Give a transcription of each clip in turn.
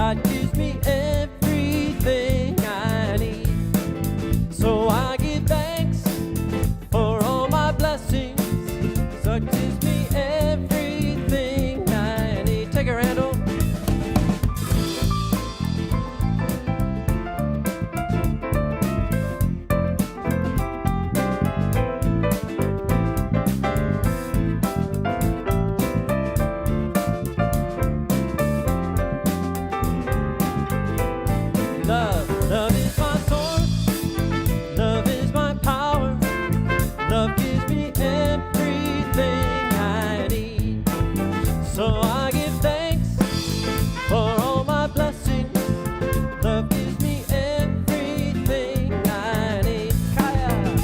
God gives me everything I need. So I give thanks for all my blessings. God gives me everything I need. Take it, Randall. Love is my source, love is my power, love gives me everything I need. So I give thanks for all my blessings, love gives me everything I need. Kaya.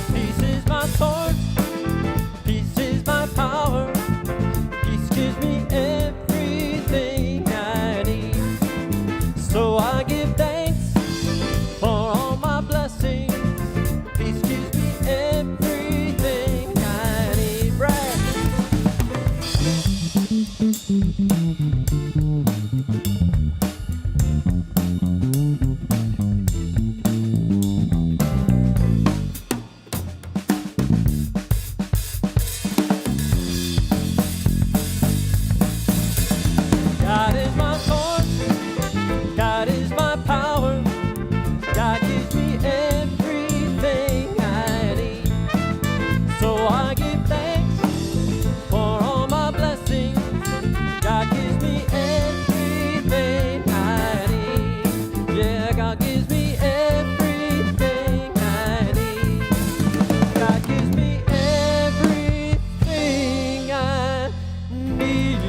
Peace is my source, peace is my power, peace gives me everything I need. So I give thanks for all my blessings, peace gives me everything I need. Brad. God is my source, God is my power, God gives me everything I need. So I give thanks for all my blessings, God gives me everything I need. Yeah, God gives me everything I need. God gives me everything I need.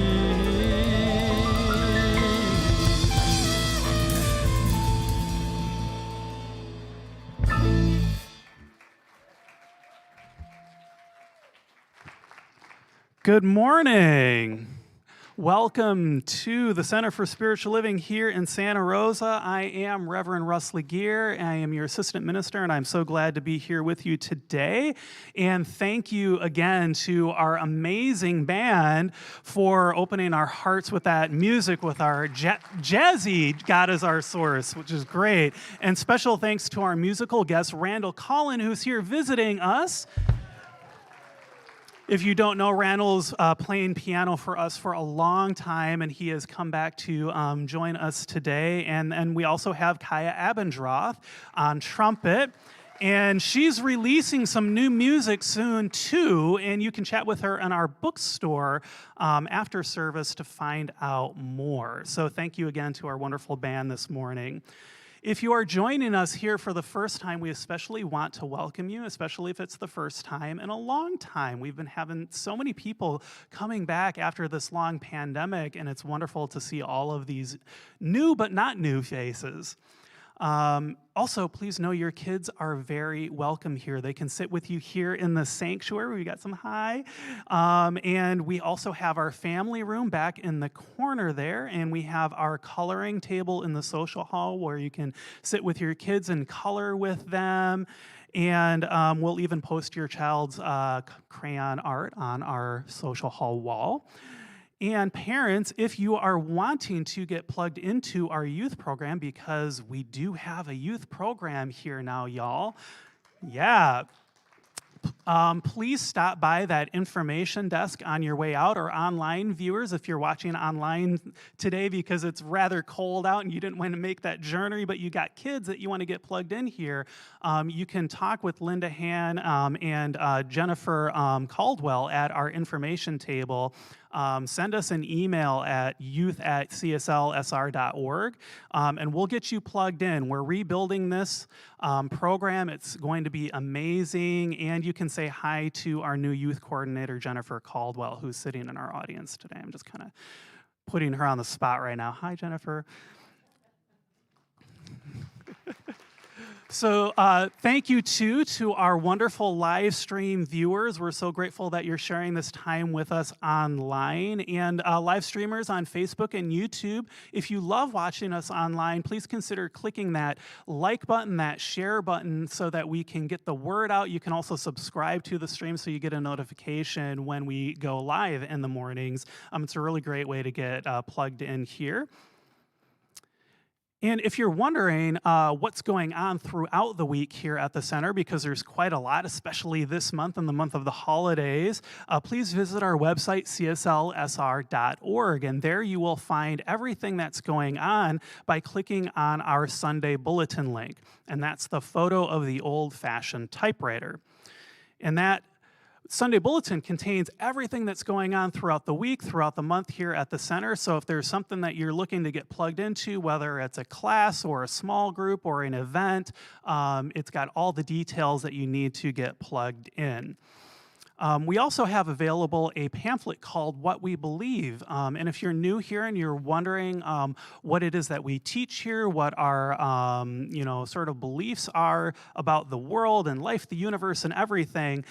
Good morning. Welcome to the Center for Spiritual Living here in Santa Rosa. I am Reverend Russ Laguerre. I am your assistant minister, and I'm so glad to be here with you today. And thank you again to our amazing band for opening our hearts with that music, with our jazzy God is Our Source, which is great. And special thanks to our musical guest, Randall Collin, who's here visiting us. If you don't know, Randall's playing piano for us for a long time, and he has come back to join us today. And we also have Kaya Abendroth on trumpet. And she's releasing some new music soon, too, and you can chat with her in our bookstore after service to find out more. So thank you again to our wonderful band this morning. If you are joining us here for the first time, we especially want to welcome you, especially if it's the first time in a long time. We've been having so many people coming back after this long pandemic, and it's wonderful to see all of these new but not new faces. Also, please know your kids are very welcome here. They can sit with you here in the sanctuary. We got some hi. And we also have our family room back in the corner there. And we have our coloring table in the social hall where you can sit with your kids and color with them. And we'll even post your child's crayon art on our social hall wall. And parents, if you are wanting to get plugged into our youth program, because we do have a youth program here now, y'all. Yeah. Please stop by that information desk on your way out, or online viewers if you're watching online today because it's rather cold out and you didn't want to make that journey, but you got kids that you want to get plugged in here. You can talk with Linda Han and Jennifer Caldwell at our information table. Send us an email at youth@cslsr.org, and we'll get you plugged in. We're rebuilding this program. It's going to be amazing, and you can say hi to our new youth coordinator, Jennifer Caldwell, who's sitting in our audience today. I'm just kind of putting her on the spot right now. Hi, Jennifer. So thank you, too, to our wonderful live stream viewers. We're so grateful that you're sharing this time with us online. And live streamers on Facebook and YouTube, if you love watching us online, please consider clicking that like button, that share button, so that we can get the word out. You can also subscribe to the stream so you get a notification when we go live in the mornings. It's a really great way to get plugged in here. And if you're wondering what's going on throughout the week here at the center, because there's quite a lot, especially this month and the month of the holidays, please visit our website, cslsr.org, and there you will find everything that's going on by clicking on our Sunday Bulletin link, and that's the photo of the old-fashioned typewriter. And that Sunday Bulletin contains everything that's going on throughout the week, throughout the month here at the center. So if there's something that you're looking to get plugged into, whether it's a class or a small group or an event, it's got all the details that you need to get plugged in. We also have available a pamphlet called What We Believe. And if you're new here and you're wondering what it is that we teach here, what our sort of beliefs are about the world and life, the universe, and everything,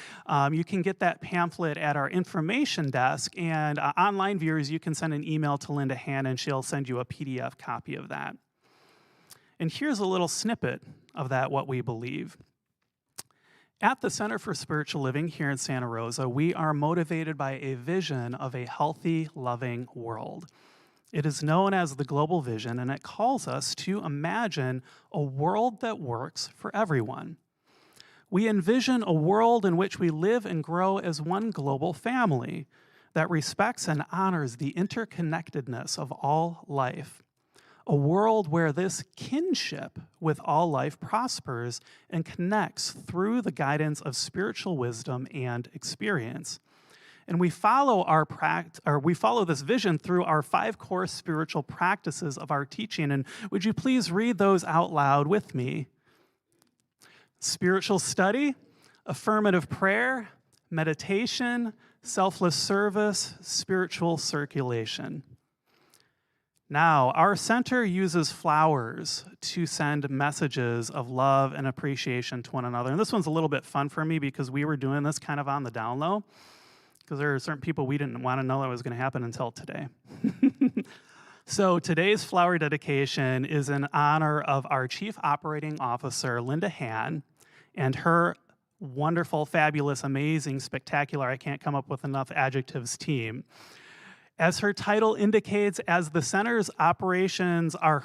you can get that pamphlet at our information desk. And online viewers, you can send an email to Linda Hann, and she'll send you a PDF copy of that. And here's a little snippet of that What We Believe. At the Center for Spiritual Living here in Santa Rosa, we are motivated by a vision of a healthy, loving world. It is known as the Global Vision, and it calls us to imagine a world that works for everyone. We envision a world in which we live and grow as one global family that respects and honors the interconnectedness of all life. A world where this kinship with all life prospers and connects through the guidance of spiritual wisdom and experience. And we follow this vision through our 5 core spiritual practices of our teaching. And would you please read those out loud with me? Spiritual study, affirmative prayer, meditation, selfless service, spiritual circulation. Now, our center uses flowers to send messages of love and appreciation to one another. And this one's a little bit fun for me because we were doing this kind of on the down low, because there are certain people we didn't want to know that was going to happen until today. So today's flower dedication is in honor of our Chief Operating Officer, Linda Hann, and her wonderful, fabulous, amazing, spectacular, I can't come up with enough adjectives, team. As her title indicates, as the center's operations are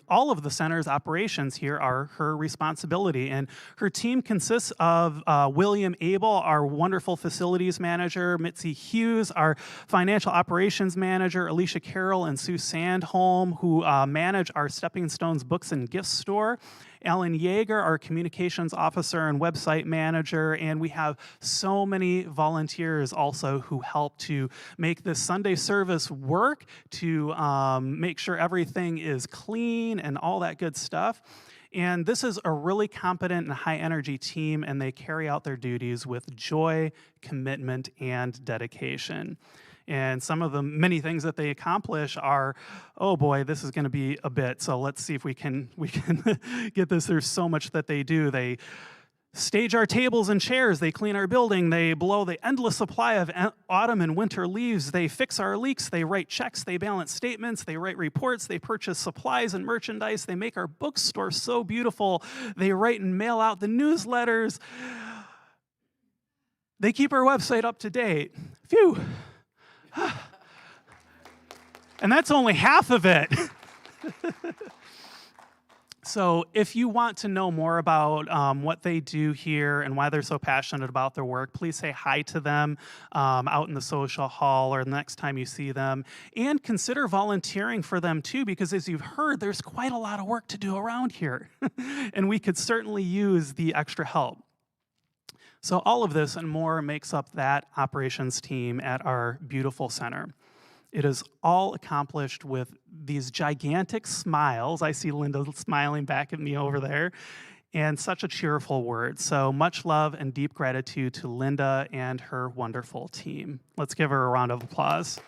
all of the center's operations here are her responsibility. And her team consists of William Abel, our wonderful facilities manager, Mitzi Hughes, our financial operations manager, Alicia Carroll and Sue Sandholm, who manage our Stepping Stones Books and Gift Store, Alan Yeager, our communications officer and website manager, and we have so many volunteers also who help to make this Sunday service work, to make sure everything is clean and all that good stuff. And this is a really competent and high-energy team, and they carry out their duties with joy, commitment, and dedication. And some of the many things that they accomplish are, oh boy, this is going to be a bit. So let's see if we can get this. There's so much that they do. They stage our tables and chairs. They clean our building. They blow the endless supply of autumn and winter leaves. They fix our leaks. They write checks. They balance statements. They write reports. They purchase supplies and merchandise. They make our bookstore so beautiful. They write and mail out the newsletters. They keep our website up to date. Phew. And that's only half of it. So if you want to know more about what they do here and why they're so passionate about their work, please say hi to them out in the social hall or the next time you see them. And consider volunteering for them too, because as you've heard, there's quite a lot of work to do around here. And we could certainly use the extra help. So all of this and more makes up that operations team at our beautiful center. It is all accomplished with these gigantic smiles. I see Linda smiling back at me over there, and such a cheerful word. So much love and deep gratitude to Linda and her wonderful team. Let's give her a round of applause.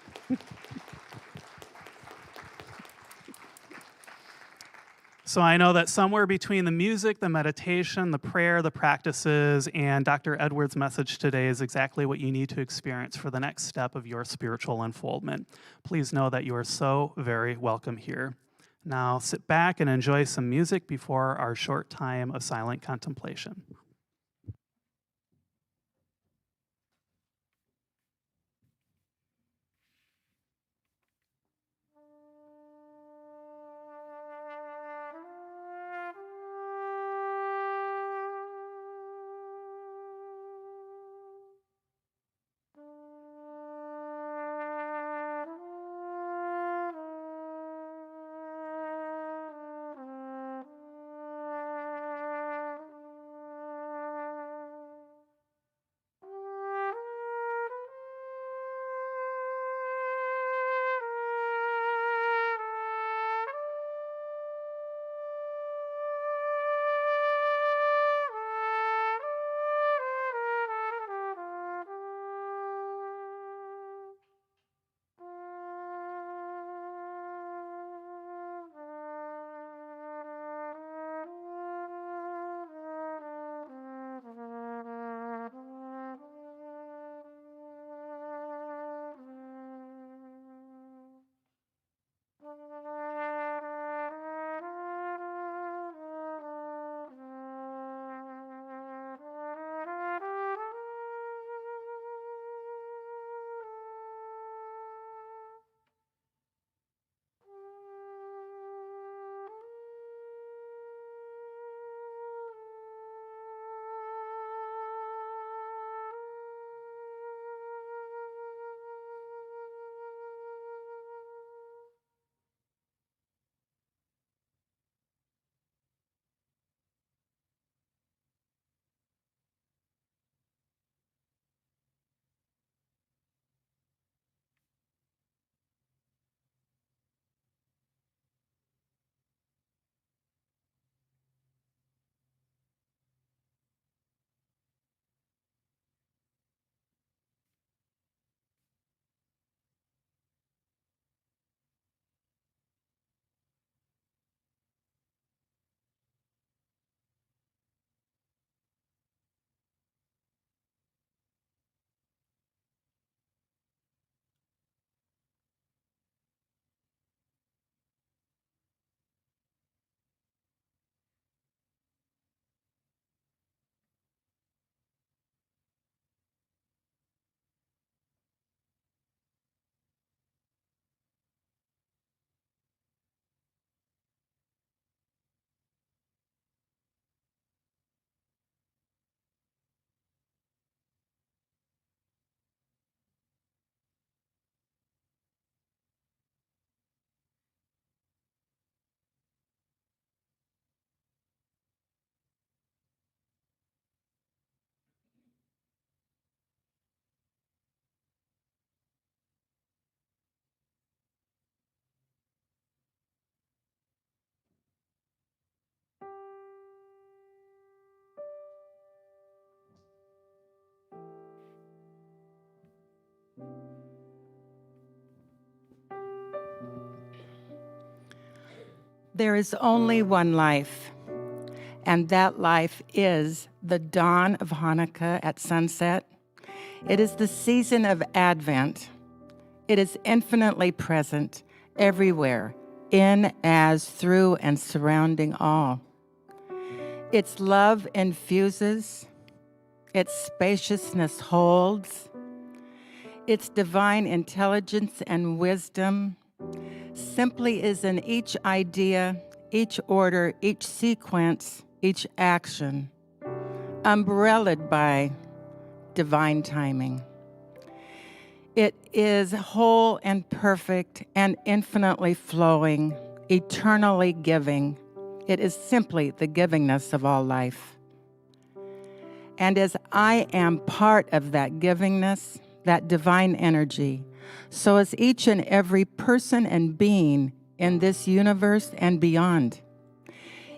So I know that somewhere between the music, the meditation, the prayer, the practices, and Dr. Edwards' message today is exactly what you need to experience for the next step of your spiritual unfoldment. Please know that you are so very welcome here. Now sit back and enjoy some music before our short time of silent contemplation. There is only one life, and that life is the dawn of Hanukkah at sunset. It is the season of Advent. It is infinitely present everywhere, in, as, through, and surrounding all. Its love infuses, its spaciousness holds, its divine intelligence and wisdom simply is in each idea, each order, each sequence, each action, umbrellaed by divine timing. It is whole and perfect and infinitely flowing, eternally giving. It is simply the givingness of all life. And as I am part of that givingness, that divine energy, so is each and every person and being in this universe and beyond.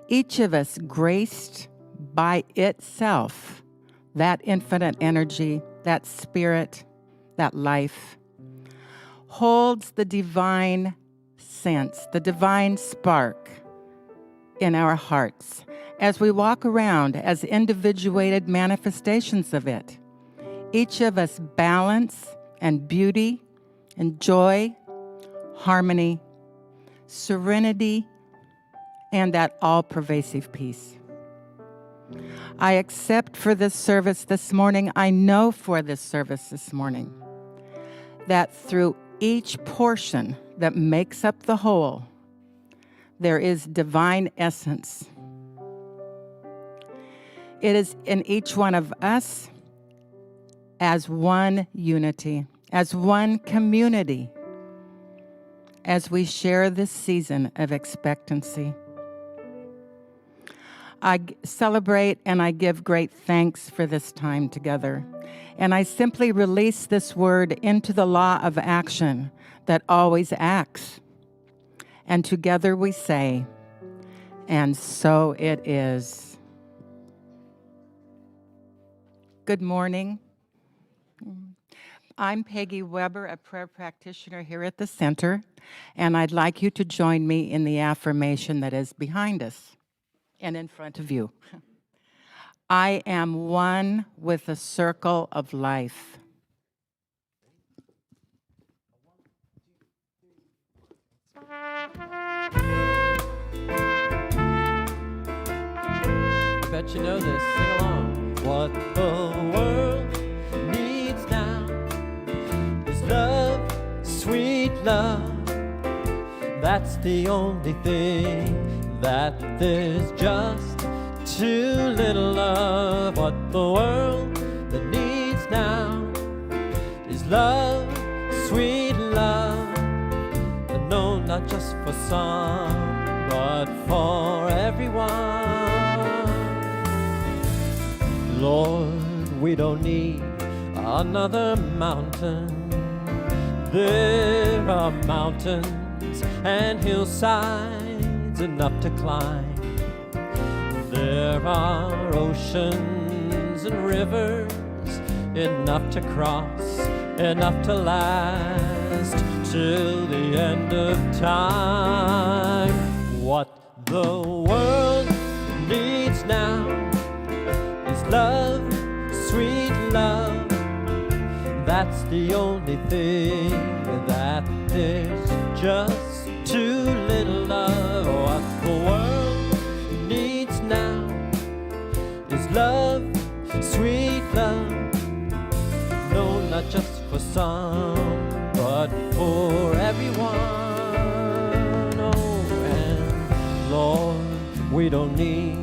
Each of us graced by itself, that infinite energy, that spirit, that life, holds the divine sense, the divine spark, in our hearts as we walk around as individuated manifestations of it. Each of us balance and beauty and joy, harmony, serenity, and that all-pervasive peace. I accept for this service this morning, I know for this service this morning, that through each portion that makes up the whole, there is divine essence. It is in each one of us as one unity, as one community, as we share this season of expectancy. I celebrate and I give great thanks for this time together. And I simply release this word into the law of action that always acts. And together we say, and so it is. Good morning. I'm Peggy Weber, a prayer practitioner here at the center, and I'd like you to join me in the affirmation that is behind us and in front of you. I am one with the circle of life. Bet you know this, sing along. What the world needs now is love, sweet love. That's the only thing that there's just too little of. What the world that needs now is love, sweet love. And no, not just for some, but for everyone. Lord, we don't need another mountain. There are mountains and hillsides enough to climb. There are oceans and rivers enough to cross, enough to last till the end of time. What the world needs now is love, sweet love. That's the only thing that there's just too little of. What the world needs now is love, sweet love. No, not just for some, but for everyone. Oh, and Lord, we don't need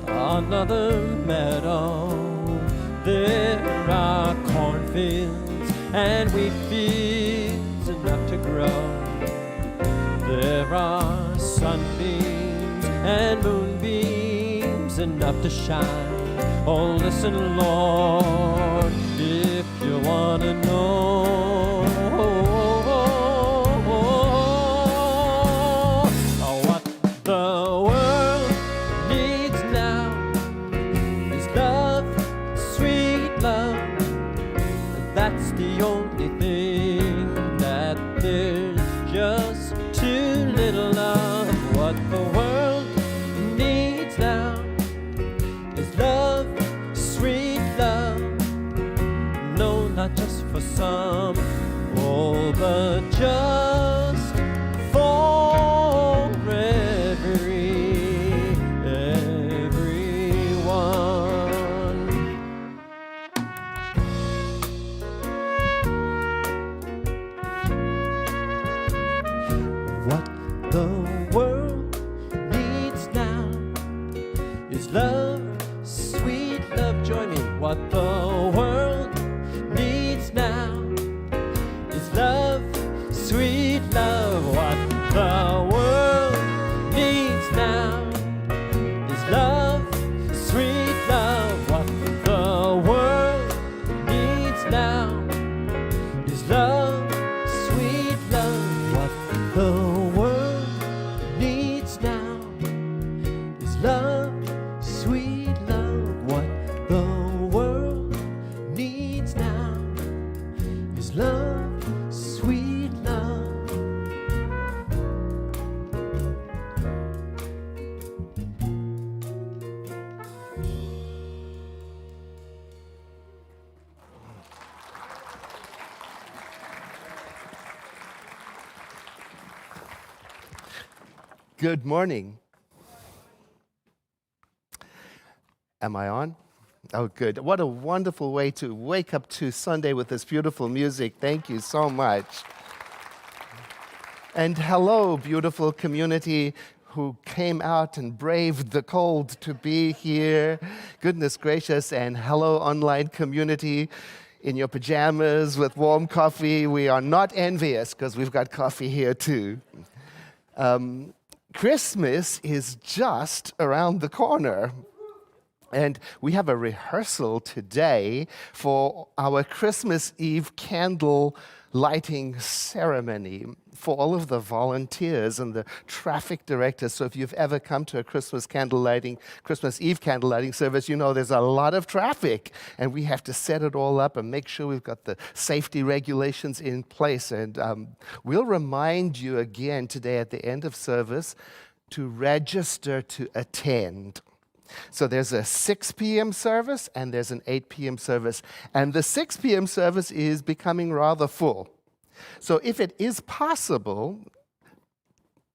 another meadow. There are cornfields and wheat fields enough to grow. There are sunbeams and moonbeams enough to shine. Oh, listen, Lord, if you want to know what the world needs now is love, sweet love. That's the only thing that there's just too little of. What the world needs now is love, sweet love. No, not just for some, oh, but just for everyone. What the world needs now is love, sweet love. Join me. What the world needs now is love, sweet love. What the world needs now is love, sweet love. What the world needs now is love, sweet love. What the world needs now is love, sweet love. What the world needs now is love, sweet love. Good morning. Am I on? Oh, good. What a wonderful way to wake up to Sunday with this beautiful music. Thank you so much. And hello, beautiful community who came out and braved the cold to be here. Goodness gracious. And hello, online community in your pajamas with warm coffee. We are not envious because we've got coffee here too. Christmas is just around the corner. And we have a rehearsal today for our Christmas Eve candle lighting ceremony for all of the volunteers and the traffic directors. So if you've ever come to a Christmas Eve candle lighting service, you know there's a lot of traffic and we have to set it all up and make sure we've got the safety regulations in place. And we'll remind you again today at the end of service to register to attend. So there's a 6 p.m. service and there's an 8 p.m. service. And the 6 p.m. service is becoming rather full. So if it is possible,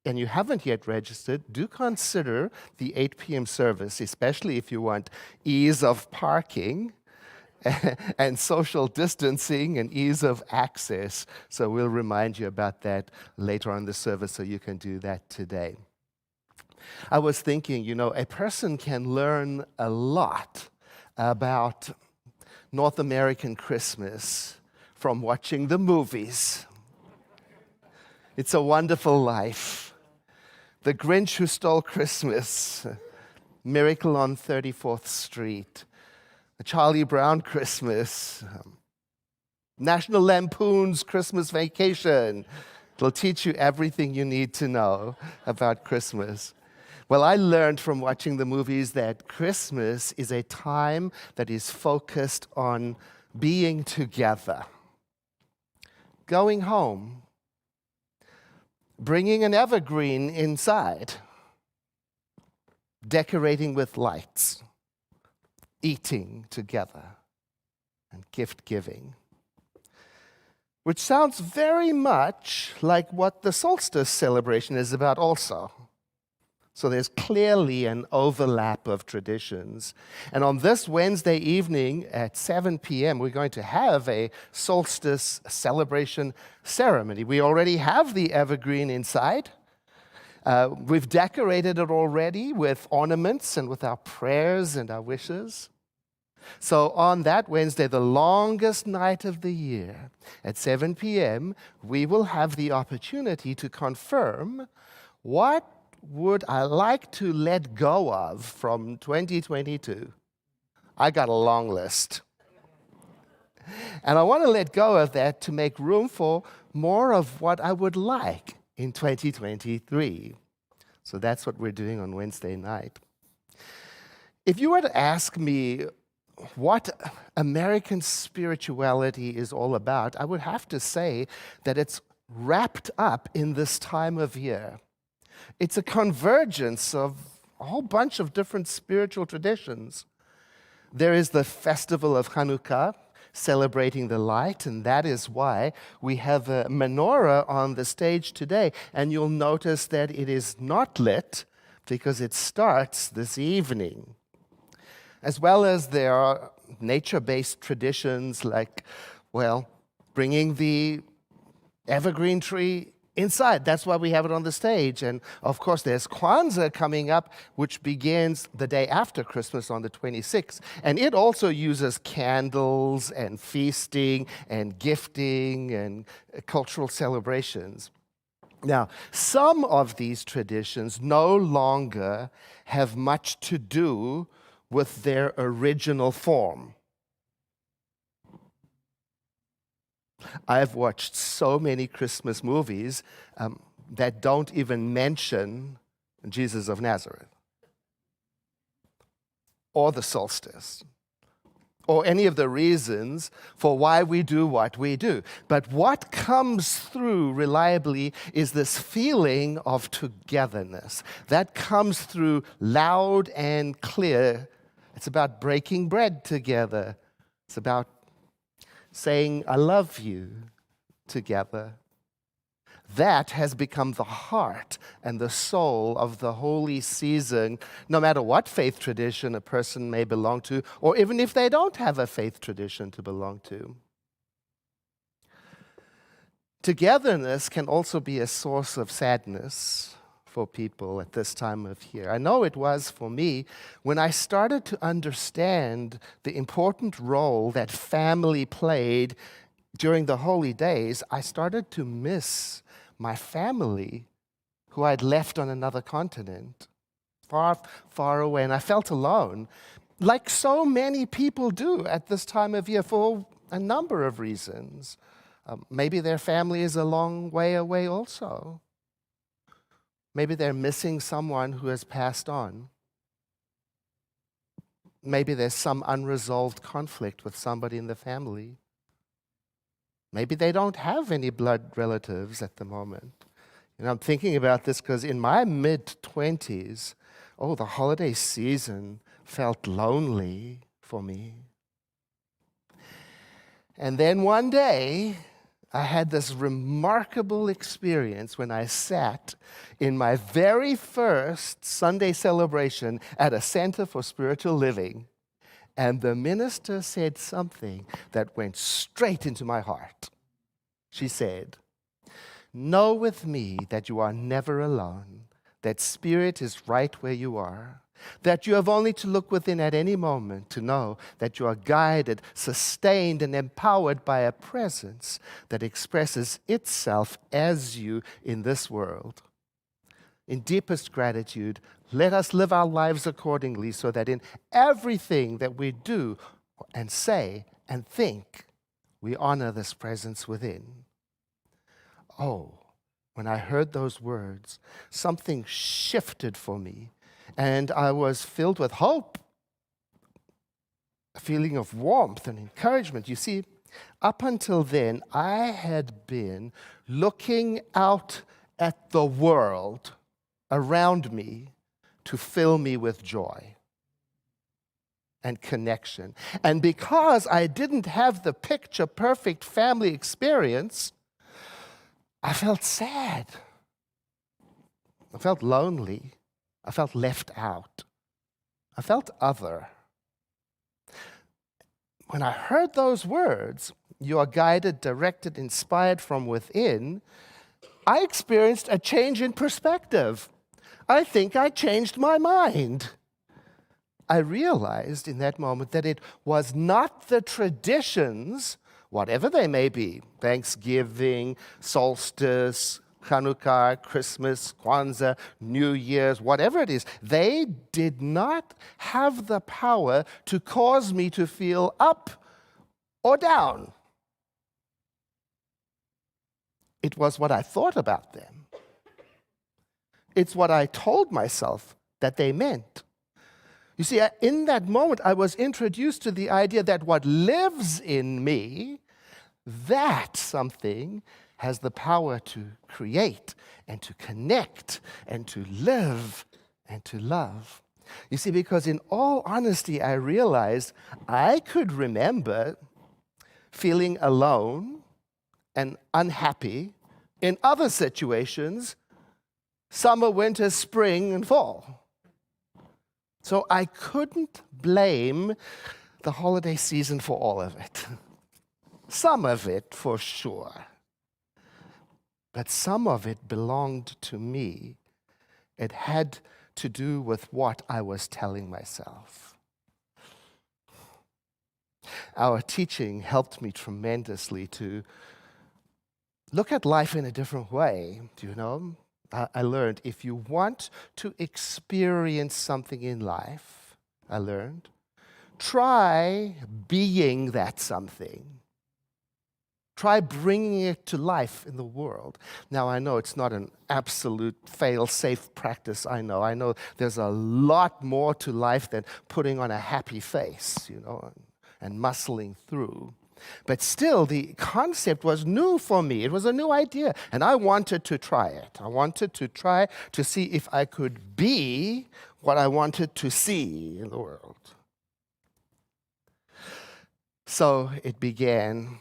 and you haven't yet registered, do consider the 8 p.m. service, especially if you want ease of parking and social distancing and ease of access. So we'll remind you about that later on in the service so you can do that today. I was thinking, a person can learn a lot about North American Christmas from watching the movies. It's a Wonderful Life, The Grinch Who Stole Christmas, Miracle on 34th Street, A Charlie Brown Christmas, National Lampoon's Christmas Vacation. It'll teach you everything you need to know about Christmas. Well, I learned from watching the movies that Christmas is a time that is focused on being together, going home, bringing an evergreen inside, decorating with lights, eating together, and gift giving. Which sounds very much like what the solstice celebration is about also. So there's clearly an overlap of traditions. And on this Wednesday evening at 7 p.m., we're going to have a solstice celebration ceremony. We already have the evergreen inside. We've decorated it already with ornaments and with our prayers and our wishes. So on that Wednesday, the longest night of the year, at 7 p.m., we will have the opportunity to confirm what would I like to let go of from 2022? I got a long list. And I want to let go of that to make room for more of what I would like in 2023. So that's what we're doing on Wednesday night. If you were to ask me what American spirituality is all about, I would have to say that it's wrapped up in this time of year. It's a convergence of a whole bunch of different spiritual traditions. There is the festival of Hanukkah, celebrating the light, and that is why we have a menorah on the stage today. And you'll notice that it is not lit because it starts this evening. As well as there are nature-based traditions like, bringing the evergreen tree inside. That's why we have it on the stage. And of course, there's Kwanzaa coming up, which begins the day after Christmas on the 26th. And it also uses candles and feasting and gifting and cultural celebrations. Now, some of these traditions no longer have much to do with their original form. I've watched so many Christmas movies that don't even mention Jesus of Nazareth, or the solstice, or any of the reasons for why we do what we do. But what comes through reliably is this feeling of togetherness. That comes through loud and clear. It's about breaking bread together. It's about saying, I love you together. That has become the heart and the soul of the holy season, no matter what faith tradition a person may belong to, or even if they don't have a faith tradition to belong to. Togetherness can also be a source of sadness for people at this time of year. I know it was for me when I started to understand the important role that family played during the holy days. I started to miss my family who I'd left on another continent, far, far away, and I felt alone, like so many people do at this time of year for a number of reasons. Maybe their family is a long way away also. Maybe they're missing someone who has passed on. Maybe there's some unresolved conflict with somebody in the family. Maybe they don't have any blood relatives at the moment. And I'm thinking about this because in my mid-20s, the holiday season felt lonely for me. And then one day, I had this remarkable experience when I sat in my very first Sunday celebration at a Center for Spiritual Living, and the minister said something that went straight into my heart. She said, "Know with me that you are never alone, that Spirit is right where you are, that you have only to look within at any moment to know that you are guided, sustained, and empowered by a presence that expresses itself as you in this world. In deepest gratitude, let us live our lives accordingly so that in everything that we do and say and think, we honor this presence within." When I heard those words, something shifted for me. And I was filled with hope, a feeling of warmth and encouragement. You see, up until then, I had been looking out at the world around me to fill me with joy and connection. And because I didn't have the picture-perfect family experience, I felt sad. I felt lonely. I felt left out. I felt other. When I heard those words, "You are guided, directed, inspired from within," I experienced a change in perspective. I think I changed my mind. I realized in that moment that it was not the traditions, whatever they may be, Thanksgiving, solstice, Hanukkah, Christmas, Kwanzaa, New Year's, whatever it is, they did not have the power to cause me to feel up or down. It was what I thought about them. It's what I told myself that they meant. You see, in that moment, I was introduced to the idea that what lives in me, that something has the power to create and to connect and to live and to love. You see, because in all honesty, I realized I could remember feeling alone and unhappy in other situations, summer, winter, spring, and fall. So I couldn't blame the holiday season for all of it. Some of it, for sure. But some of it belonged to me. It had to do with what I was telling myself. Our teaching helped me tremendously to look at life in a different way. Do you know? I learned if you want to experience something in life, try being that something. Try bringing it to life in the world. Now, I know it's not an absolute fail-safe practice, I know there's a lot more to life than putting on a happy face, and muscling through. But still, the concept was new for me. It was a new idea, and I wanted to try it. I wanted to try to see if I could be what I wanted to see in the world. So it began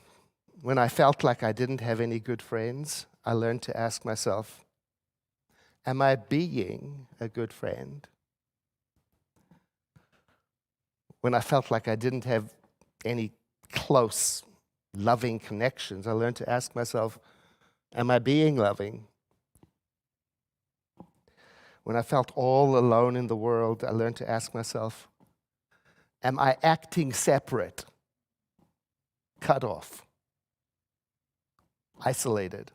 when I felt like I didn't have any good friends. I learned to ask myself, am I being a good friend? When I felt like I didn't have any close, loving connections, I learned to ask myself, am I being loving? When I felt all alone in the world, I learned to ask myself, am I acting separate, cut off, isolated?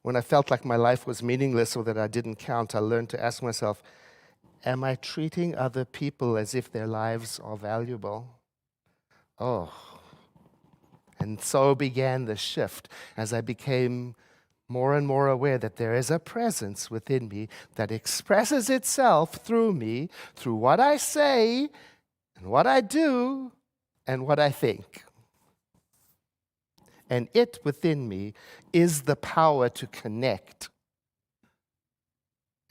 When I felt like my life was meaningless or that I didn't count, I learned to ask myself, am I treating other people as if their lives are valuable? Oh. And so began the shift as I became more and more aware that there is a presence within me that expresses itself through me, through what I say and what I do and what I think. And it within me is the power to connect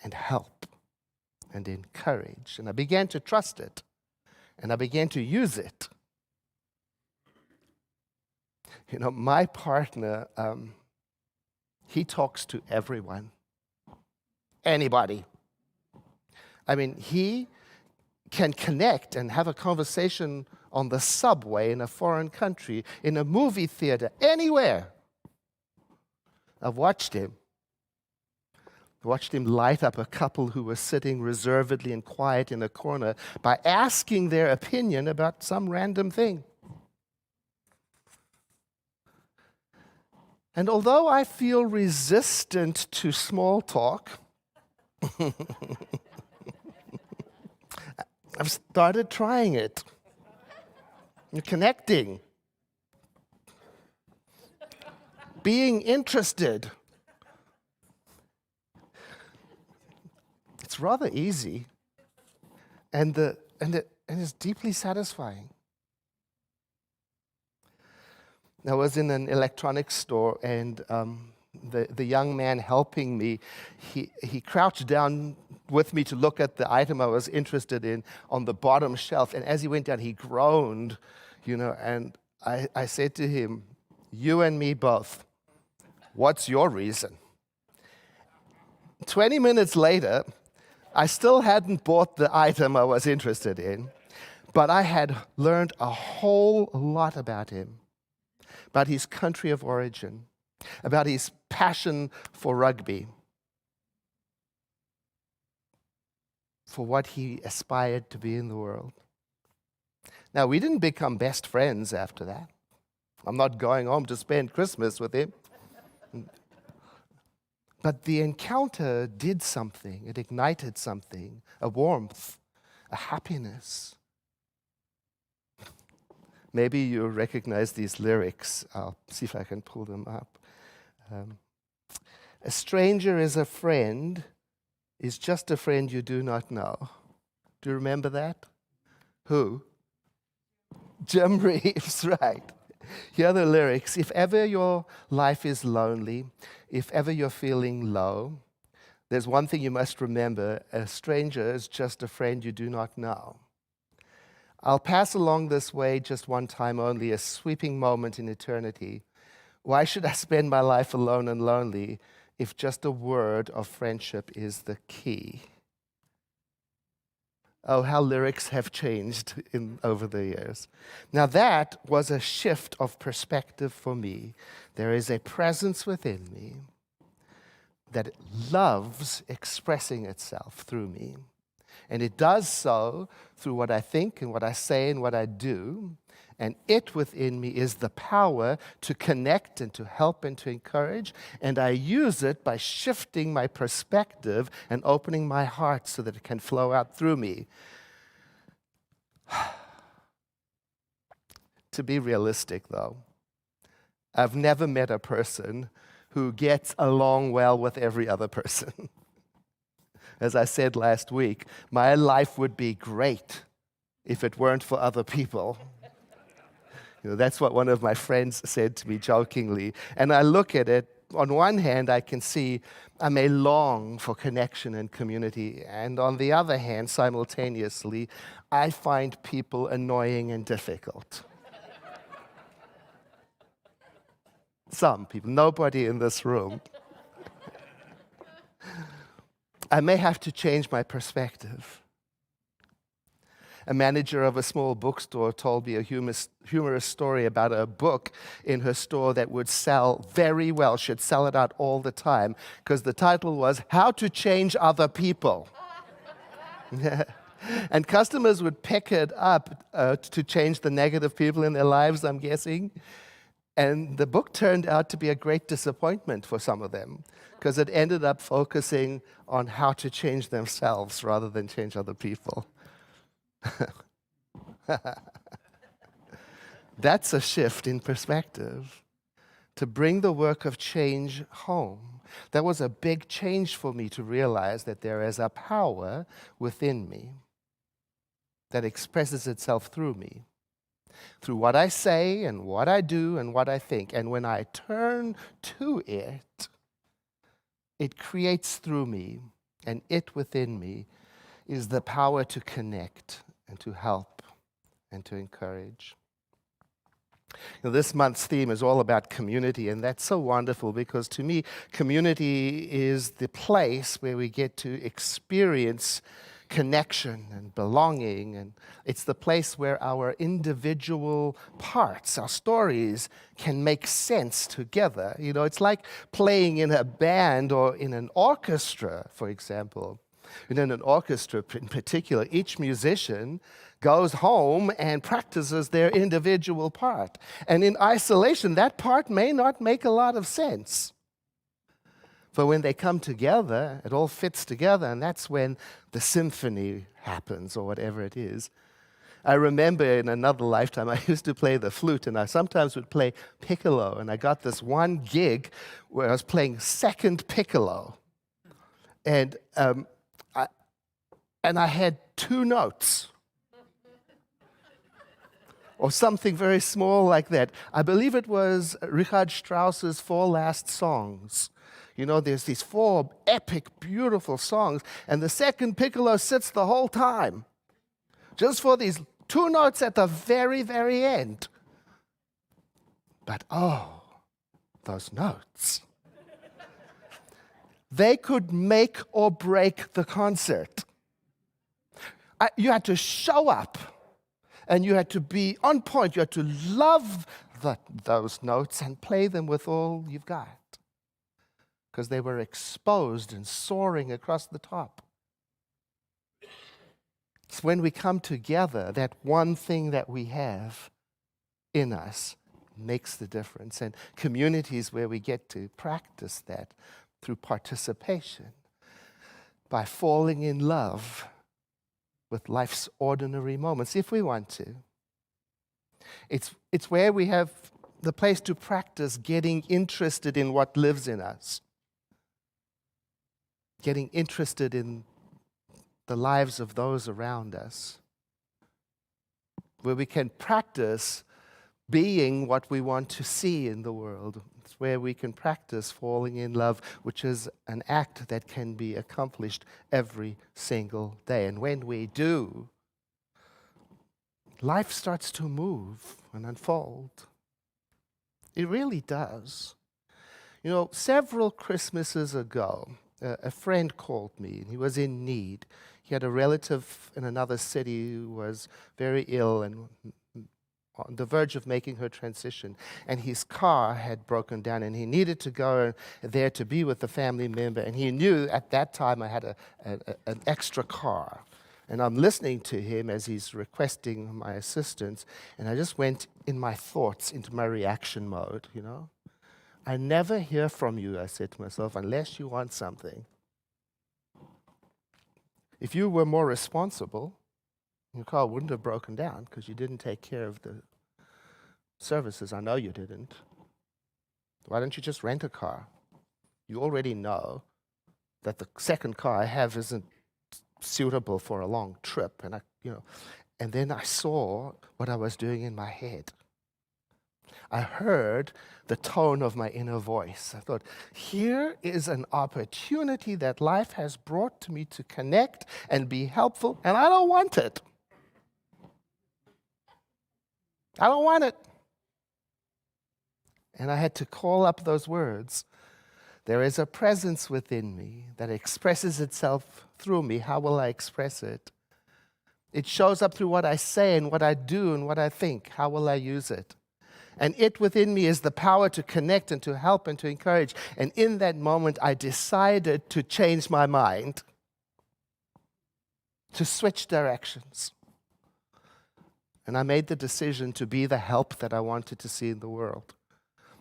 and help and encourage. And I began to trust it, and I began to use it. You know, my partner, he talks to everyone, anybody. I mean, he can connect and have a conversation on the subway in a foreign country, in a movie theater, anywhere. I've watched him light up a couple who were sitting reservedly and quiet in a corner by asking their opinion about some random thing. And although I feel resistant to small talk, I've started trying it. Connecting. Being interested. It's rather easy, and it's deeply satisfying. I was in an electronics store, and the young man helping me, he crouched down with me to look at the item I was interested in on the bottom shelf. And as he went down, he groaned, and I said to him, "You and me both. What's your reason?" 20 minutes later, I still hadn't bought the item I was interested in, but I had learned a whole lot about him, about his country of origin, about his passion for rugby, for what he aspired to be in the world. Now, we didn't become best friends after that. I'm not going home to spend Christmas with him. But the encounter did something. It ignited something, a warmth, a happiness. Maybe you recognize these lyrics. I'll see if I can pull them up. A stranger is a friend, is just a friend you do not know. Do you remember that? Who? Jim Reeves, right. Here are the lyrics. If ever your life is lonely, if ever you're feeling low, there's one thing you must remember: a stranger is just a friend you do not know. I'll pass along this way just one time only, a sweeping moment in eternity. Why should I spend my life alone and lonely if just a word of friendship is the key? Oh, how lyrics have changed over the years. Now that was a shift of perspective for me. There is a presence within me that loves expressing itself through me. And it does so through what I think and what I say and what I do. And it within me is the power to connect and to help and to encourage. And I use it by shifting my perspective and opening my heart so that it can flow out through me. To be realistic, though, I've never met a person who gets along well with every other person. As I said last week, my life would be great if it weren't for other people. That's what one of my friends said to me jokingly. And I look at it, on one hand, I can see I may long for connection and community. And on the other hand, simultaneously, I find people annoying and difficult. Some people, nobody in this room. I may have to change my perspective. A manager of a small bookstore told me a humorous story about a book in her store that would sell very well. She'd sell it out all the time because the title was How to Change Other People. And customers would pick it up to change the negative people in their lives, I'm guessing. And the book turned out to be a great disappointment for some of them because it ended up focusing on how to change themselves rather than change other people. That's a shift in perspective. To bring the work of change home. That was a big change for me to realize that there is a power within me that expresses itself through me, through what I say and what I do and what I think. And when I turn to it, it creates through me, and it within me is the power to connect and to help and to encourage. This month's theme is all about community, and that's so wonderful because to me, community is the place where we get to experience connection and belonging, and it's the place where our individual parts, our stories, can make sense together. You know, it's like playing in a band or in an orchestra, for example. And in an orchestra in particular, each musician goes home and practices their individual part. And in isolation, that part may not make a lot of sense. But when they come together, it all fits together, and that's when the symphony happens, or whatever it is. I remember in another lifetime, I used to play the flute, and I sometimes would play piccolo, and I got this one gig where I was playing second piccolo. And I had 2 notes, or something very small like that. I believe it was Richard Strauss's 4 Last Songs. You know, there's these 4 epic, beautiful songs, and the second piccolo sits the whole time, just for these 2 notes at the very, very end. But oh, those notes. They could make or break the concert. You had to show up, and you had to be on point. You had to love those notes and play them with all you've got, because they were exposed and soaring across the top. It's when we come together, that one thing that we have in us makes the difference. And communities where we get to practice that through participation, by falling in love with life's ordinary moments, if we want to. It's where we have the place to practice getting interested in what lives in us, getting interested in the lives of those around us, where we can practice being what we want to see in the world. It's where we can practice falling in love, which is an act that can be accomplished every single day. And when we do, life starts to move and unfold. It really does. You know, several Christmases ago, a friend called me, and he was in need. He had a relative in another city who was very ill and on the verge of making her transition, and his car had broken down, and he needed to go there to be with the family member, and he knew at that time I had an extra car, and I'm listening to him as he's requesting my assistance, and I just went in my thoughts into my reaction mode, you know. I never hear from you, I said to myself, unless you want something. If you were more responsible, your car wouldn't have broken down because you didn't take care of the services. I know you didn't. Why don't you just rent a car? You already know that the second car I have isn't suitable for a long trip. And then I saw what I was doing in my head. I heard the tone of my inner voice. I thought, here is an opportunity that life has brought to me to connect and be helpful, and I don't want it. I don't want it. And I had to call up those words. There is a presence within me that expresses itself through me. How will I express it? It shows up through what I say and what I do and what I think. How will I use it? And it within me is the power to connect and to help and to encourage. And in that moment, I decided to change my mind, to switch directions. And I made the decision to be the help that I wanted to see in the world.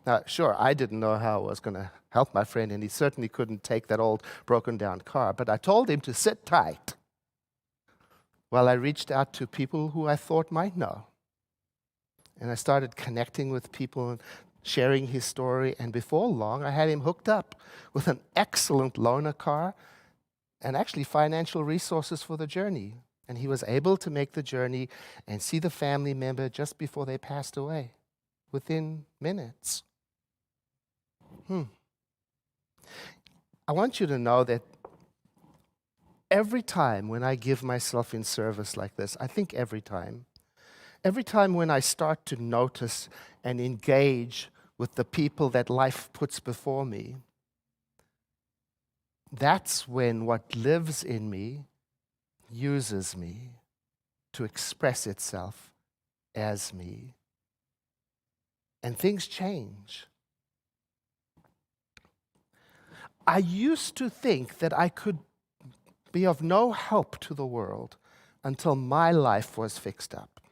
Now, sure, I didn't know how I was going to help my friend, and he certainly couldn't take that old broken down car. But I told him to sit tight while I reached out to people who I thought might know. And I started connecting with people and sharing his story. And before long, I had him hooked up with an excellent loaner car and actually financial resources for the journey. And he was able to make the journey and see the family member just before they passed away, within minutes. I want you to know that every time when I give myself in service like this, I think every time when I start to notice and engage with the people that life puts before me, that's when what lives in me uses me to express itself as me. And things change. I used to think that I could be of no help to the world until my life was fixed up.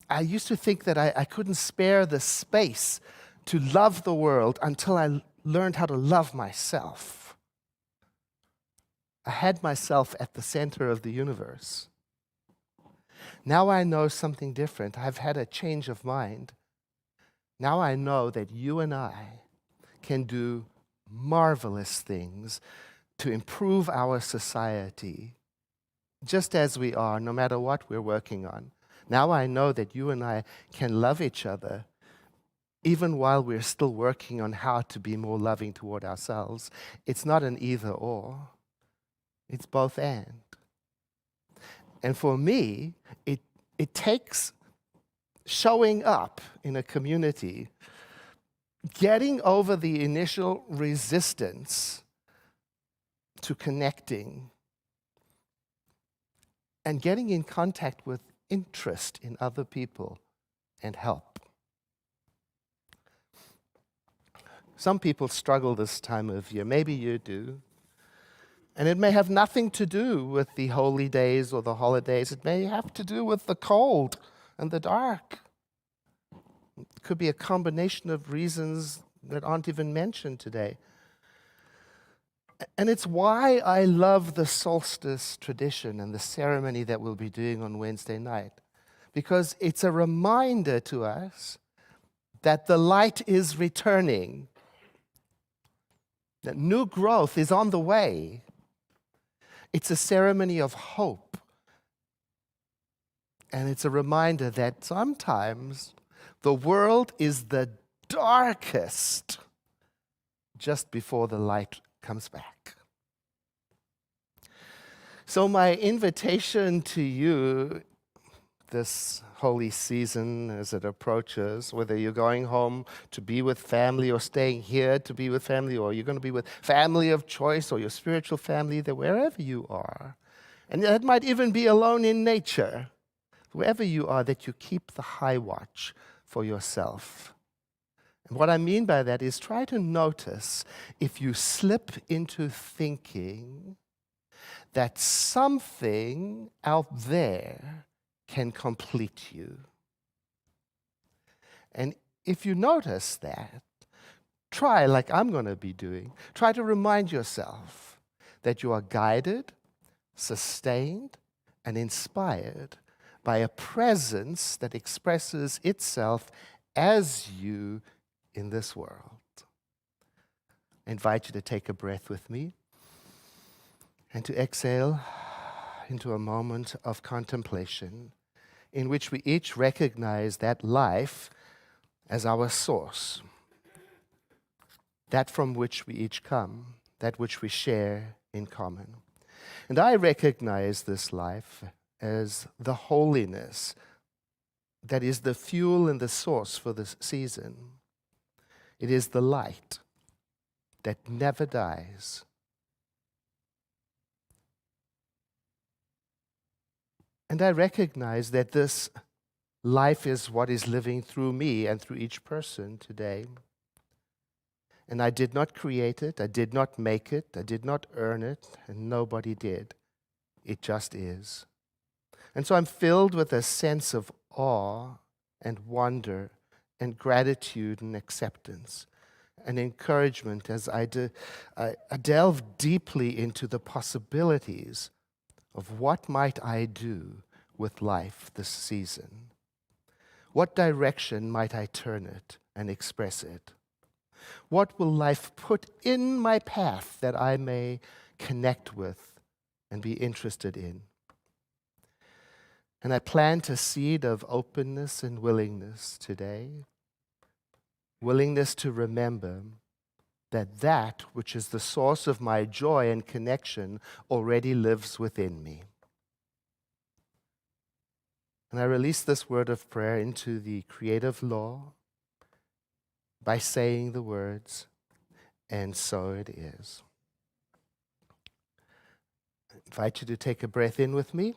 I used to think that I couldn't spare the space to love the world until I learned how to love myself. I had myself at the center of the universe. Now I know something different. I've had a change of mind. Now I know that you and I can do marvelous things to improve our society, just as we are, no matter what we're working on. Now I know that you and I can love each other, even while we're still working on how to be more loving toward ourselves. It's not an either or. It's both and. And for me, it takes showing up in a community, getting over the initial resistance to connecting, and getting in contact with interest in other people and help. Some people struggle this time of year. Maybe you do. And it may have nothing to do with the holy days or the holidays. It may have to do with the cold and the dark. It could be a combination of reasons that aren't even mentioned today. And it's why I love the solstice tradition and the ceremony that we'll be doing on Wednesday night. Because it's a reminder to us that the light is returning, that new growth is on the way. It's a ceremony of hope. And it's a reminder that sometimes the world is the darkest just before the light comes back. So my invitation to you this holy season as it approaches, whether you're going home to be with family or staying here to be with family, or you're going to be with family of choice or your spiritual family, that wherever you are, and that might even be alone in nature, wherever you are, that you keep the high watch for yourself. And what I mean by that is try to notice if you slip into thinking that something out there can complete you. And if you notice that, try, like I'm going to be doing, try to remind yourself that you are guided, sustained, and inspired by a presence that expresses itself as you in this world. I invite you to take a breath with me and to exhale into a moment of contemplation in which we each recognize that life as our source, that from which we each come, that which we share in common. And I recognize this life as the holiness that is the fuel and the source for this season. It is the light that never dies. And I recognize that this life is what is living through me and through each person today. And I did not create it, I did not make it, I did not earn it, and nobody did. It just is. And so I'm filled with a sense of awe and wonder and gratitude and acceptance and encouragement as I delve deeply into the possibilities of what might I do with life this season. What direction might I turn it and express it? What will life put in my path that I may connect with and be interested in? And I plant a seed of openness and willingness today. Willingness to remember that which is the source of my joy and connection already lives within me. And I release this word of prayer into the creative law by saying the words, and so it is. I invite you to take a breath in with me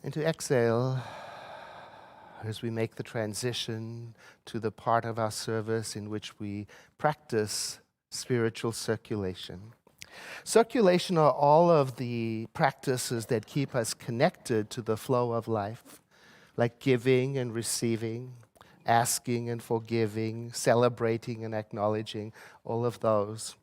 and to exhale as we make the transition to the part of our service in which we practice spiritual circulation. Circulation are all of the practices that keep us connected to the flow of life, like giving and receiving, asking and forgiving, celebrating and acknowledging, all of those.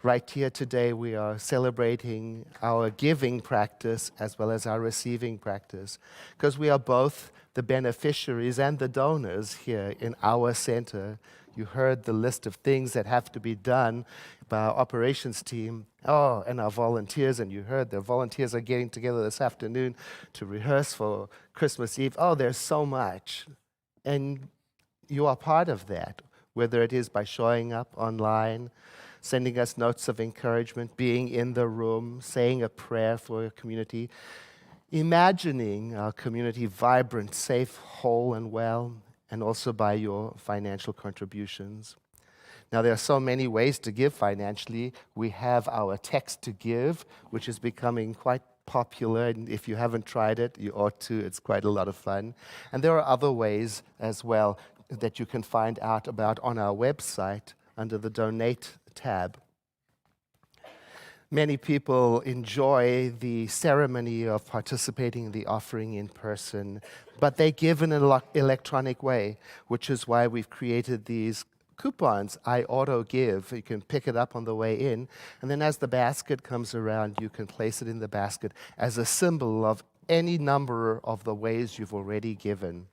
Right here today, we are celebrating our giving practice as well as our receiving practice, because we are both the beneficiaries and the donors here in our center. You heard the list of things that have to be done by our operations team, and our volunteers, and you heard the volunteers are getting together this afternoon to rehearse for Christmas Eve. There's so much. And you are part of that, whether it is by showing up online, sending us notes of encouragement, being in the room, saying a prayer for your community, imagining our community vibrant, safe, whole, and well, and also by your financial contributions. Now, there are so many ways to give financially. We have our text to give, which is becoming quite popular, and if you haven't tried it, you ought to. It's quite a lot of fun. And there are other ways as well that you can find out about on our website under the Donate tab. Many people enjoy the ceremony of participating in the offering in person, but they give in an electronic way, which is why we've created these coupons. I auto give. You can pick it up on the way in, and then as the basket comes around, you can place it in the basket as a symbol of any number of the ways you've already given.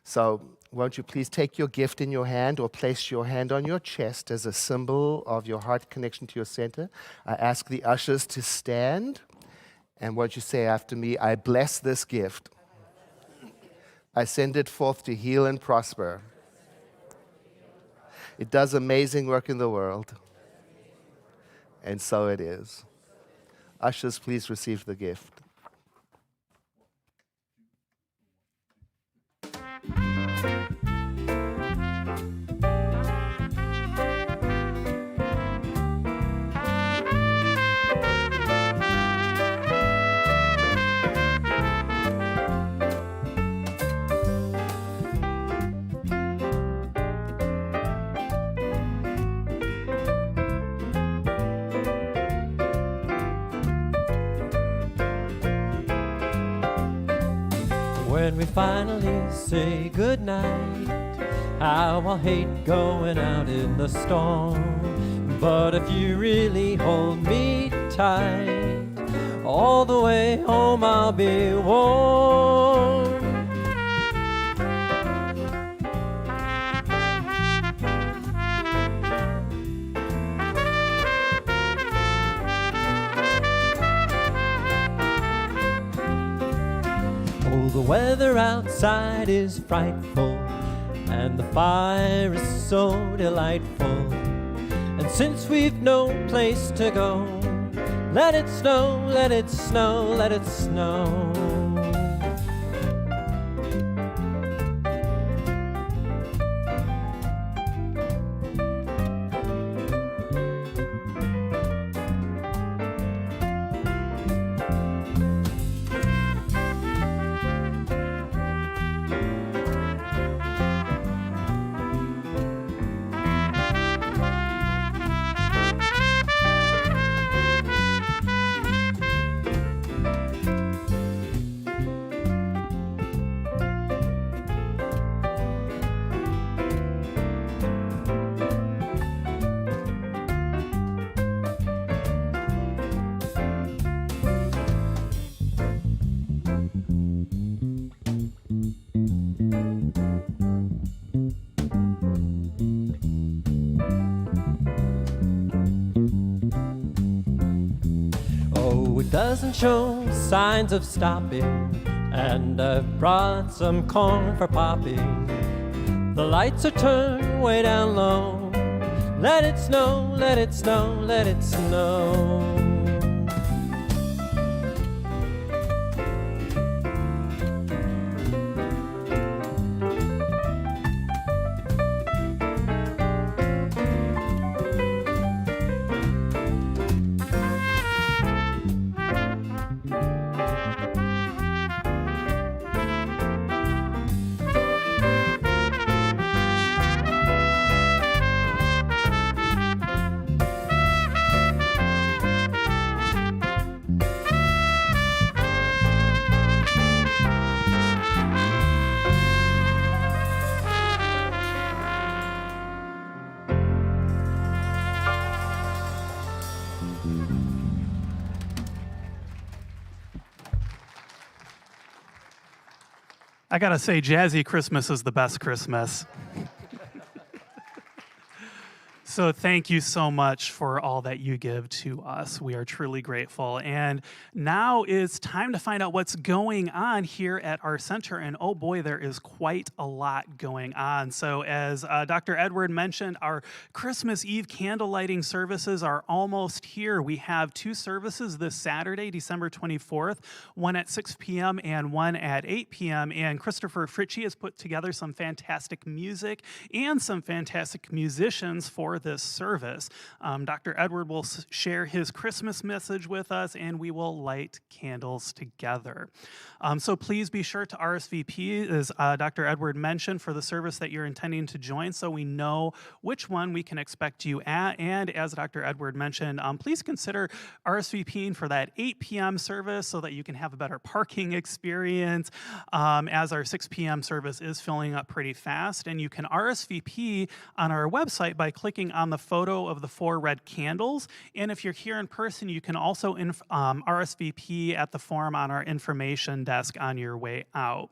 So won't you please take your gift in your hand or place your hand on your chest as a symbol of your heart connection to your center. I ask the ushers to stand, and won't you say after me, I bless this gift. I send it forth to heal and prosper. It does amazing work in the world. And so it is. Ushers, please receive the gift. When we finally say goodnight, how I'll hate going out in the storm. But if you really hold me tight, all the way home I'll be warm. The weather outside is frightful, and the fire is so delightful. And since we've no place to go, let it snow, let it snow, let it snow. doesn't show signs of stopping, and I've brought some corn for popping. The lights are turned way down low. Let it snow, let it snow, let it snow. I gotta say, Jazzy Christmas is the best Christmas. So thank you so much for all that you give to us. We are truly grateful. And now is time to find out what's going on here at our center. And oh boy, there is quite a lot going on. So as Dr. Edward mentioned, our Christmas Eve candle lighting services are almost here. We have 2 services this Saturday, December 24th, one at 6 p.m. and one at 8 p.m. And Christopher Fritchie has put together some fantastic music and some fantastic musicians for this service. Dr. Edward will share his Christmas message with us, and we will light candles together. So please be sure to RSVP, as Dr. Edward mentioned, for the service that you're intending to join, so we know which one we can expect you at. And as Dr. Edward mentioned, please consider RSVPing for that 8 p.m. service so that you can have a better parking experience, as our 6 p.m. service is filling up pretty fast. And you can RSVP on our website by clicking on the photo of the 4 red candles. And if you're here in person, you can also RSVP at the form on our information desk on your way out.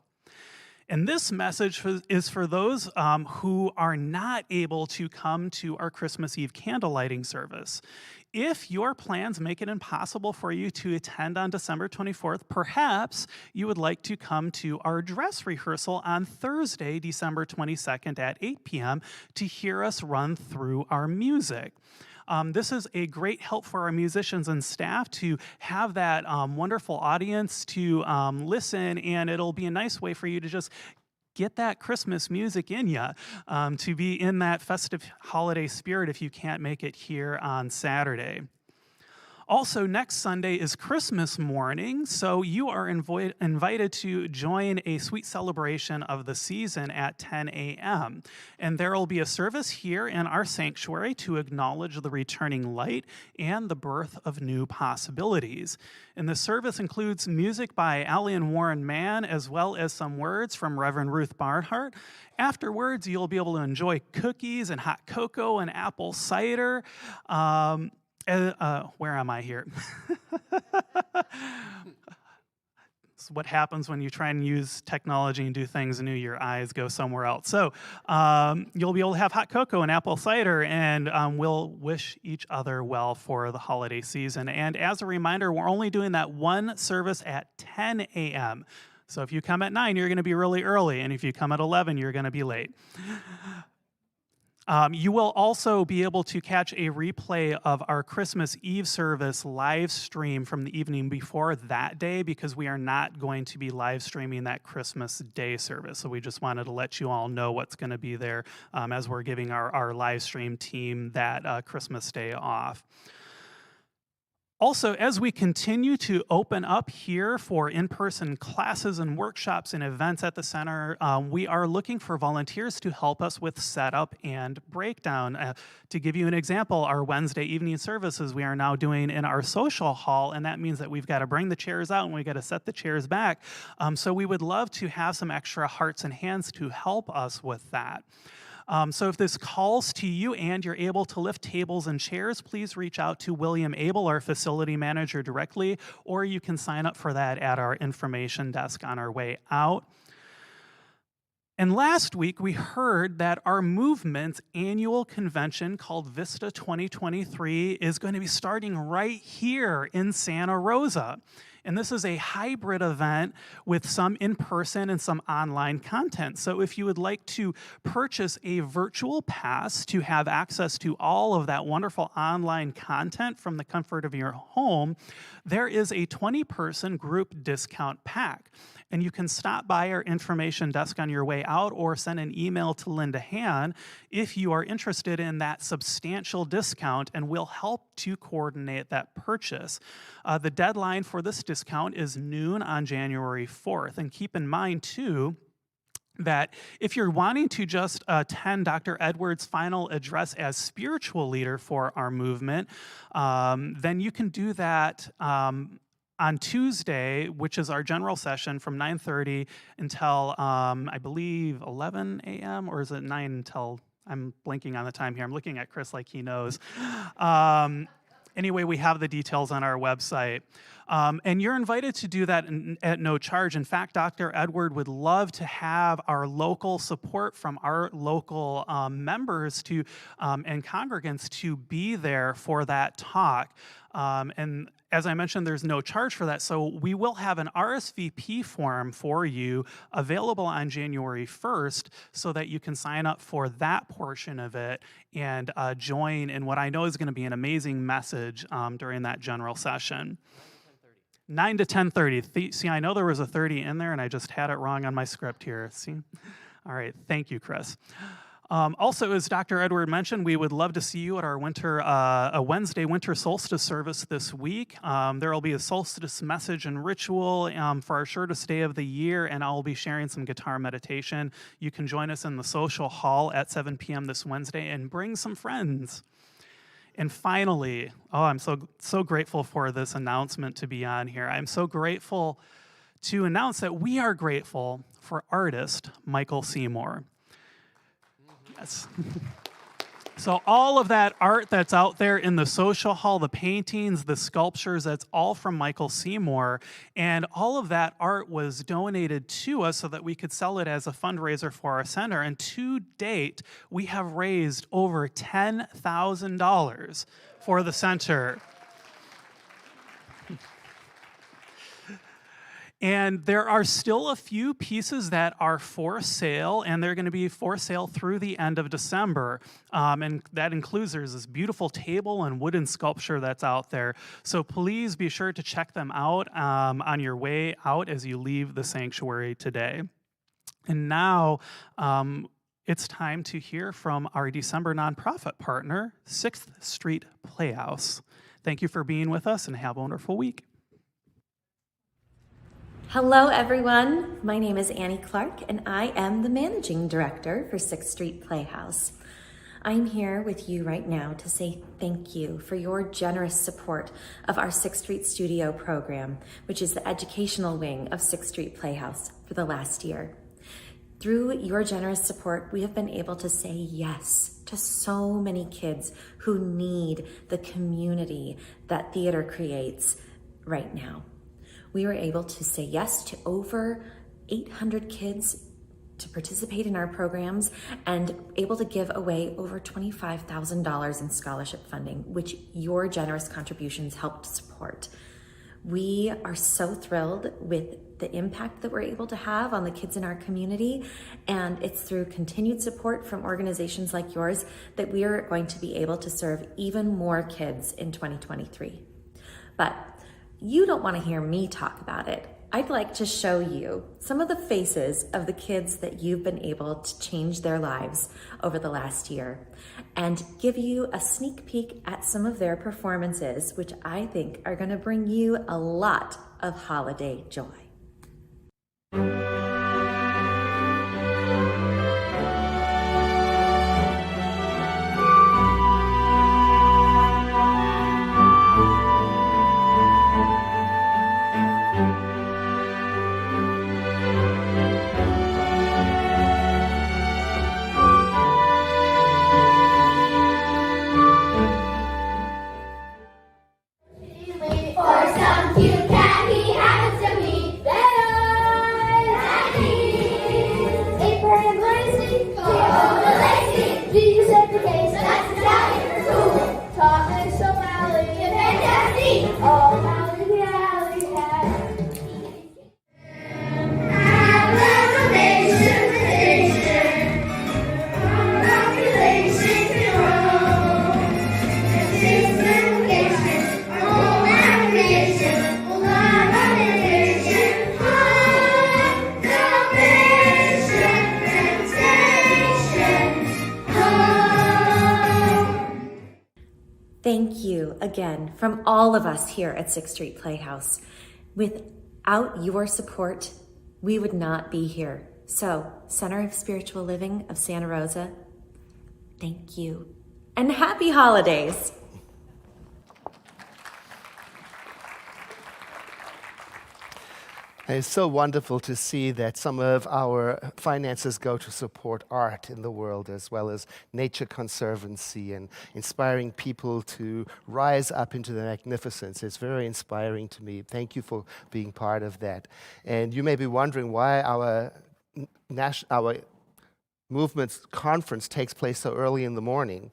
And this message is for those who are not able to come to our Christmas Eve candle lighting service. If your plans make it impossible for you to attend on December 24th, perhaps you would like to come to our dress rehearsal on Thursday, December 22nd at 8 p.m. to hear us run through our music. This is a great help for our musicians and staff to have that wonderful audience to listen, and it'll be a nice way for you to just get that Christmas music in you, to be in that festive holiday spirit if you can't make it here on Saturday. Also, next Sunday is Christmas morning, so you are invited to join a sweet celebration of the season at 10 a.m. And there will be a service here in our sanctuary to acknowledge the returning light and the birth of new possibilities. And the service includes music by Allie and Warren Mann, as well as some words from Reverend Ruth Barnhart. Afterwards, you'll be able to enjoy cookies and hot cocoa and apple cider. Where am I here? It's what happens when you try and use technology and do things new, your eyes go somewhere else. So you'll be able to have hot cocoa and apple cider, and we'll wish each other well for the holiday season. And as a reminder, we're only doing that one service at 10 a.m. So if you come at 9, you're going to be really early, and if you come at 11, you're going to be late. You will also be able to catch a replay of our Christmas Eve service live stream from the evening before that day, because we are not going to be live streaming that Christmas Day service. So we just wanted to let you all know what's going to be there as we're giving our live stream team that Christmas Day off. Also, as we continue to open up here for in-person classes and workshops and events at the center, we are looking for volunteers to help us with setup and breakdown. To give you an example, our Wednesday evening services we are now doing in our social hall, and that means that we've got to bring the chairs out and we've got to set the chairs back. So we would love to have some extra hearts and hands to help us with that. So if this calls to you and you're able to lift tables and chairs, please reach out to William Abel, our facility manager, directly, or you can sign up for that at our information desk on our way out. And last week, we heard that our movement's annual convention called Vista 2023 is going to be starting right here in Santa Rosa. And this is a hybrid event with some in-person and some online content. So if you would like to purchase a virtual pass to have access to all of that wonderful online content from the comfort of your home, there is a 20-person group discount pack. And you can stop by our information desk on your way out or send an email to Linda Han if you are interested in that substantial discount, and we'll help to coordinate that purchase. The deadline for this discount is noon on January 4th. And keep in mind, too, that if you're wanting to just attend Dr. Edwards' final address as spiritual leader for our movement, then you can do that on Tuesday, which is our general session from 9:30 until, I believe, 11 a.m., or is it 9 until, I'm blanking on the time here. I'm looking at Chris like he knows. Anyway, we have the details on our website. And you're invited to do that at no charge. In fact, Dr. Edward would love to have our local support from our local members to and congregants to be there for that talk. And as I mentioned, there's no charge for that. So we will have an RSVP form for you available on January 1st so that you can sign up for that portion of it and join in what I know is going to be an amazing message during that general session. 9 to 10:30. See, I know there was a 30 in there, and I just had it wrong on my script here. See? All right. Thank you, Chris. Also, as Dr. Edward mentioned, we would love to see you at our Wednesday winter solstice service this week. There will be a solstice message and ritual for our shortest day of the year, and I'll be sharing some guitar meditation. You can join us in the social hall at 7 p.m. this Wednesday and bring some friends. And finally, I'm so grateful for this announcement to be on here. I'm so grateful to announce that we are grateful for artist Michael Seymour. Yes. So all of that art that's out there in the social hall, the paintings, the sculptures, that's all from Michael Seymour. And all of that art was donated to us so that we could sell it as a fundraiser for our center. And to date, we have raised over $10,000 for the center. And there are still a few pieces that are for sale, and they're going to be for sale through the end of December. And that includes, there's this beautiful table and wooden sculpture that's out there. So please be sure to check them out on your way out as you leave the sanctuary today. And now it's time to hear from our December nonprofit partner, 6th Street Playhouse. Thank you for being with us, and have a wonderful week. Hello, everyone. My name is Annie Clark, and I am the Managing Director for 6th Street Playhouse. I'm here with you right now to say thank you for your generous support of our 6th Street Studio program, which is the educational wing of 6th Street Playhouse for the last year. Through your generous support, we have been able to say yes to so many kids who need the community that theater creates right now. We were able to say yes to over 800 kids to participate in our programs and able to give away over $25,000 in scholarship funding, which your generous contributions helped support. We are so thrilled with the impact that we're able to have on the kids in our community, and it's through continued support from organizations like yours that we are going to be able to serve even more kids in 2023. But you don't want to hear me talk about it. I'd like to show you some of the faces of the kids that you've been able to change their lives over the last year and give you a sneak peek at some of their performances, which I think are going to bring you a lot of holiday joy. For some cute cat, he happens to be there. is the case. That's Italian for cool. Talk is Somali and fantastic. All Mali Alley has. Thank you again from all of us here at 6th Street Playhouse. Without your support, we would not be here. So, Center of Spiritual Living of Santa Rosa, thank you. And happy holidays! It's so wonderful to see that some of our finances go to support art in the world, as well as nature conservancy and inspiring people to rise up into the magnificence. It's very inspiring to me. Thank you for being part of that. And you may be wondering why our movements conference takes place so early in the morning.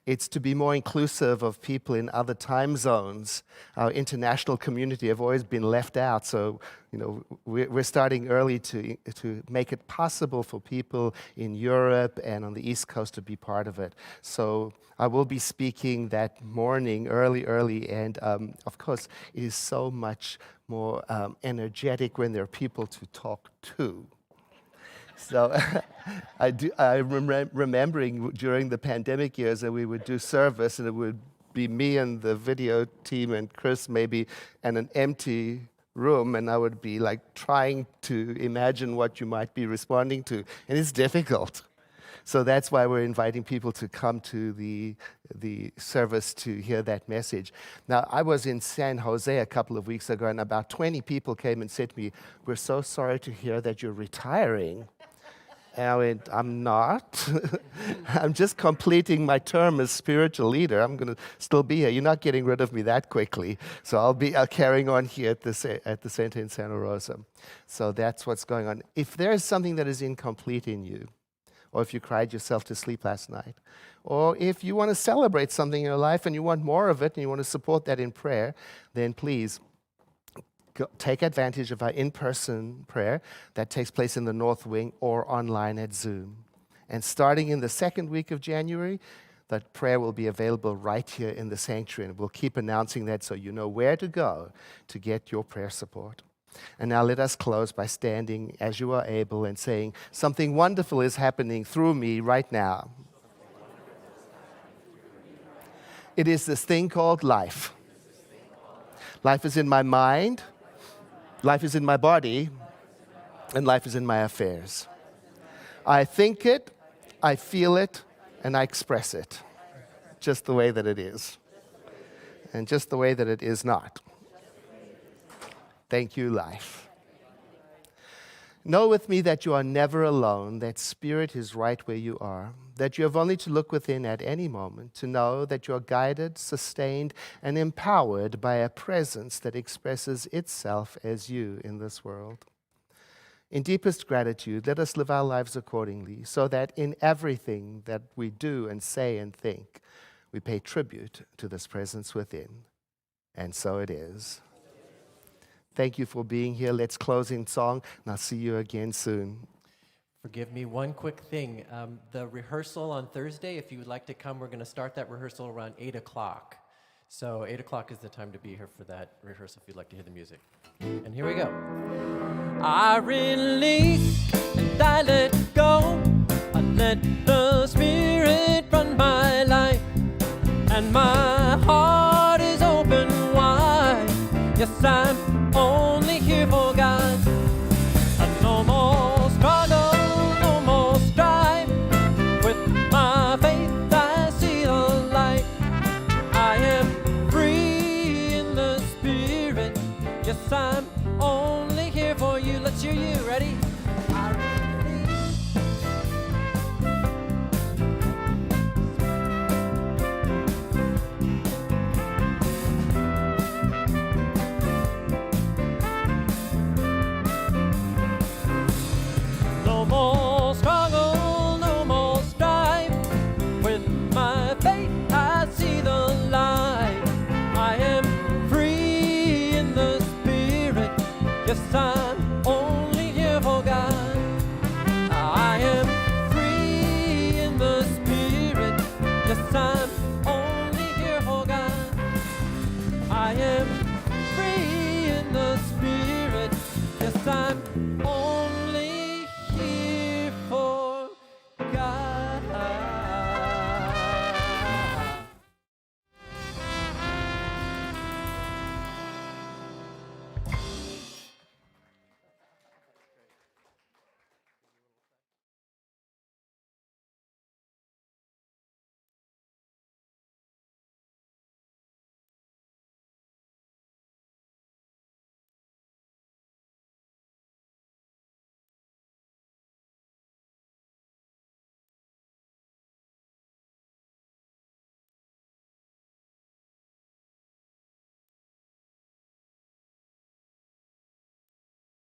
It's to be more inclusive of people in other time zones. Our international community have always been left out, so we're starting early to make it possible for people in Europe and on the East Coast to be part of it. So I will be speaking that morning, early, and of course, it is so much more energetic when there are people to talk to. So I'm remembering during the pandemic years that we would do service, and it would be me and the video team and Chris maybe in an empty room, and I would be like trying to imagine what you might be responding to, and it's difficult. So that's why we're inviting people to come to the service to hear that message. Now, I was in San Jose a couple of weeks ago, and about 20 people came and said to me, "We're so sorry to hear that you're retiring." And I went, "I'm not. I'm just completing my term as spiritual leader. I'm going to still be here. You're not getting rid of me that quickly. So I'll be carrying on here at the center in Santa Rosa." So that's what's going on. If there is something that is incomplete in you, or if you cried yourself to sleep last night, or if you want to celebrate something in your life and you want more of it and you want to support that in prayer, then please take advantage of our in-person prayer that takes place in the North Wing or online at Zoom. And starting in the second week of January, that prayer will be available right here in the sanctuary. And we'll keep announcing that so you know where to go to get your prayer support. And now let us close by standing as you are able and saying, "Something wonderful is happening through me right now. It is this thing called life. Life is in my mind. Life is in my body, and life is in my affairs. I think it, I feel it, and I express it, just the way that it is, and just the way that it is not. Thank you, life." Know with me that you are never alone, that Spirit is right where you are, that you have only to look within at any moment to know that you are guided, sustained, and empowered by a presence that expresses itself as you in this world. In deepest gratitude, let us live our lives accordingly, so that in everything that we do and say and think, we pay tribute to this presence within. And so it is. Thank you for being here. Let's close in song, and I'll see you again soon. Forgive me, one quick thing. The rehearsal on Thursday, if you would like to come, we're going to start that rehearsal around 8 o'clock. So 8 o'clock is the time to be here for that rehearsal if you'd like to hear the music. And here we go. I release and I let go. I let the Spirit run my life. And my heart is open wide. Yes, I'm only here for God. And no more struggle, no more strife. With my faith I see the light. I am free in the Spirit. Yes, I'm only here for you. Let's hear you. Ready? Yes, I'm only here for God. I am free in the Spirit. Yes, I'm